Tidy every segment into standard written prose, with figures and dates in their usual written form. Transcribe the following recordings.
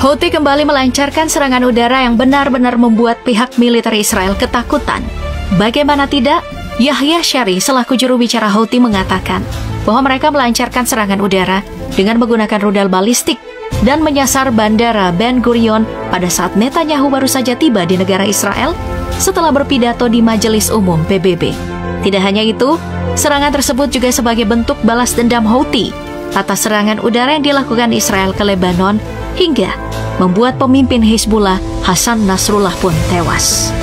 Houthi kembali melancarkan serangan udara yang benar-benar membuat pihak militer Israel ketakutan. Bagaimana tidak, Yahya Syari selaku juru bicara Houthi mengatakan bahwa mereka melancarkan serangan udara dengan menggunakan rudal balistik dan menyasar bandara Ben Gurion pada saat Netanyahu baru saja tiba di negara Israel setelah berpidato di Majelis Umum PBB. Tidak hanya itu, serangan tersebut juga sebagai bentuk balas dendam Houthi atas serangan udara yang dilakukan Israel ke Lebanon hingga membuat pemimpin Hizbullah Hassan Nasrullah pun tewas.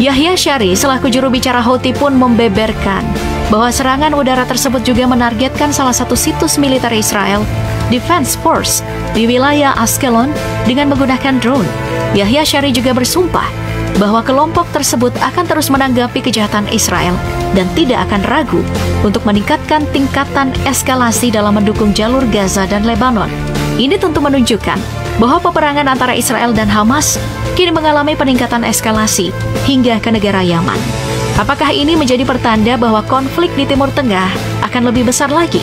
Yahya Syari selaku juru bicara Houthi pun membeberkan bahwa serangan udara tersebut juga menargetkan salah satu situs militer Israel, Defense Force, di wilayah Ashkelon dengan menggunakan drone. Yahya Syari juga bersumpah bahwa kelompok tersebut akan terus menanggapi kejahatan Israel dan tidak akan ragu untuk meningkatkan tingkatan eskalasi dalam mendukung jalur Gaza dan Lebanon. Ini tentu menunjukkan bahwa peperangan antara Israel dan Hamas kini mengalami peningkatan eskalasi hingga ke negara Yaman. Apakah ini menjadi pertanda bahwa konflik di Timur Tengah akan lebih besar lagi?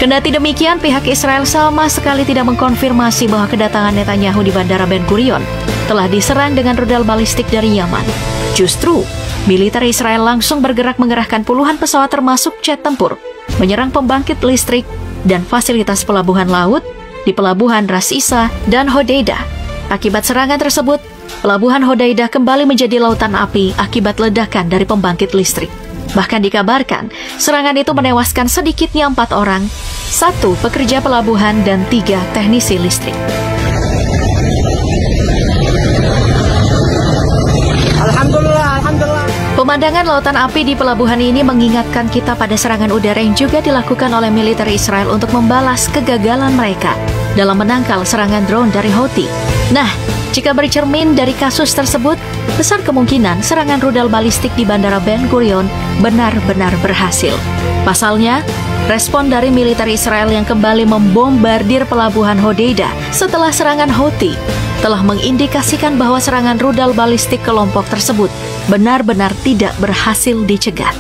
Kendati demikian, pihak Israel sama sekali tidak mengkonfirmasi bahwa kedatangan Netanyahu di Bandara Ben Gurion telah diserang dengan rudal balistik dari Yaman. Justru, militer Israel langsung bergerak mengerahkan puluhan pesawat termasuk jet tempur, menyerang pembangkit listrik dan fasilitas pelabuhan laut di pelabuhan Ras Isa dan Hodeidah. Akibat serangan tersebut, pelabuhan Hodeidah kembali menjadi lautan api akibat ledakan dari pembangkit listrik. Bahkan dikabarkan, serangan itu menewaskan sedikitnya 4 orang, 1 pekerja pelabuhan dan 3 teknisi listrik. Alhamdulillah. Pemandangan lautan api di pelabuhan ini mengingatkan kita pada serangan udara yang juga dilakukan oleh militer Israel untuk membalas kegagalan mereka dalam menangkal serangan drone dari Houthi. Nah, jika bercermin dari kasus tersebut, besar kemungkinan serangan rudal balistik di Bandara Ben Gurion benar-benar berhasil. Pasalnya, respon dari militer Israel yang kembali membombardir pelabuhan Hodeidah setelah serangan Houthi telah mengindikasikan bahwa serangan rudal balistik kelompok tersebut benar-benar tidak berhasil dicegah.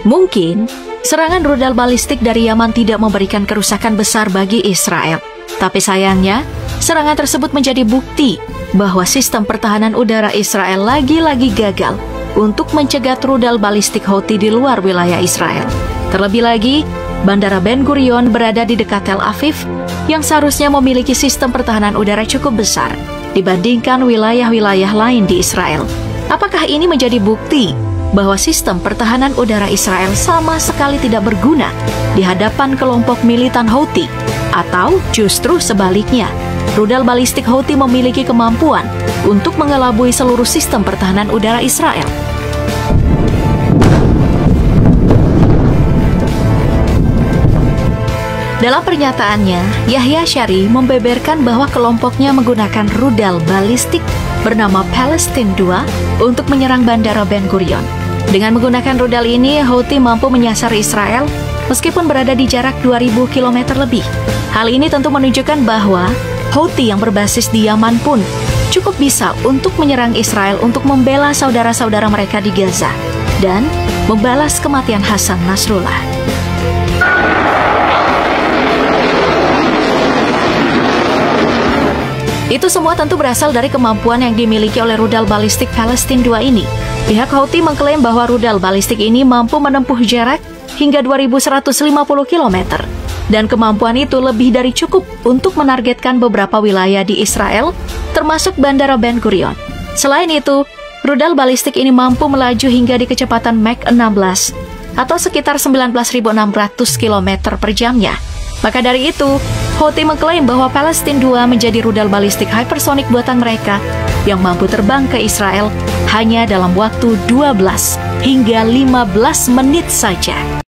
Mungkin serangan rudal balistik dari Yaman tidak memberikan kerusakan besar bagi Israel. Tapi sayangnya, serangan tersebut menjadi bukti bahwa sistem pertahanan udara Israel lagi-lagi gagal untuk mencegat rudal balistik Houthi di luar wilayah Israel. Terlebih lagi, Bandara Ben Gurion berada di dekat Tel Aviv yang seharusnya memiliki sistem pertahanan udara cukup besar dibandingkan wilayah-wilayah lain di Israel. Apakah ini menjadi bukti bahwa sistem pertahanan udara Israel sama sekali tidak berguna di hadapan kelompok militan Houthi? Atau justru sebaliknya, rudal balistik Houthi memiliki kemampuan untuk mengelabui seluruh sistem pertahanan udara Israel? Dalam pernyataannya, Yahya Syari membeberkan bahwa kelompoknya menggunakan rudal balistik bernama Palestine 2 untuk menyerang Bandara Ben Gurion. Dengan menggunakan rudal ini, Houthi mampu menyasar Israel meskipun berada di jarak 2000 km lebih. Hal ini tentu menunjukkan bahwa Houthi yang berbasis di Yaman pun cukup bisa untuk menyerang Israel untuk membela saudara-saudara mereka di Gaza dan membalas kematian Hassan Nasrullah. Itu semua tentu berasal dari kemampuan yang dimiliki oleh rudal balistik Palestine 2 ini. Pihak Houthi mengklaim bahwa rudal balistik ini mampu menempuh jarak hingga 2150 km. Dan kemampuan itu lebih dari cukup untuk menargetkan beberapa wilayah di Israel, termasuk Bandara Ben Gurion. Selain itu, rudal balistik ini mampu melaju hingga di kecepatan Mach 16 atau sekitar 19.600 km per jamnya. Maka dari itu, Houthi mengklaim bahwa Palestine 2 menjadi rudal balistik hypersonic buatan mereka yang mampu terbang ke Israel hanya dalam waktu 12 hingga 15 menit saja.